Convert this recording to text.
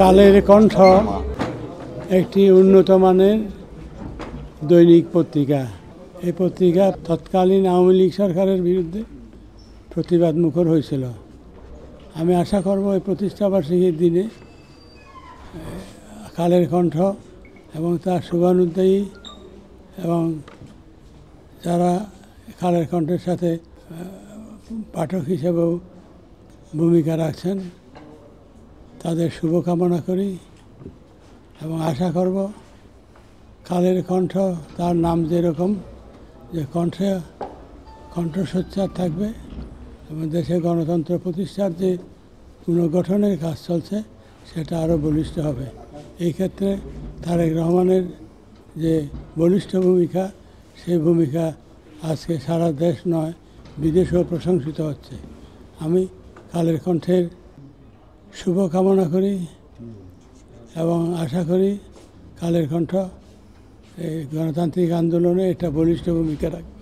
কালের কণ্ঠ একটি উন্নত মানের দৈনিক পত্রিকা। এই পত্রিকা তৎকালীন আওয়ামী লীগ সরকারের বিরুদ্ধে প্রতিবাদ মুখর হয়েছিল। আমি আশা করব এই প্রতিষ্ঠাবার্ষিকীর দিনে কালের কণ্ঠ এবং তার শুভানুধ্যায়ী এবং যারা কালের কণ্ঠের সাথে পাঠক হিসেবেও ভূমিকা রাখছেন তাদের শুভকামনা করি এবং আশা করব কালের কণ্ঠ তার নাম যেরকম যে কণ্ঠস্বচ্ছার থাকবে এবং দেশে গণতন্ত্র প্রতিষ্ঠার যে পুনর্গঠনের কাজ চলছে সেটা আরও বলিষ্ঠ হবে। এই ক্ষেত্রে তারেক রহমানের যে বলিষ্ঠ ভূমিকা সেই ভূমিকা আজকে সারা দেশ নয় বিদেশেও প্রশংসিত হচ্ছে। আমি কালের কণ্ঠের শুভকামনা করি এবং আশা করি কালের কণ্ঠ এই গণতান্ত্রিক আন্দোলনে একটা বলিষ্ঠ ভূমিকা রাখবে।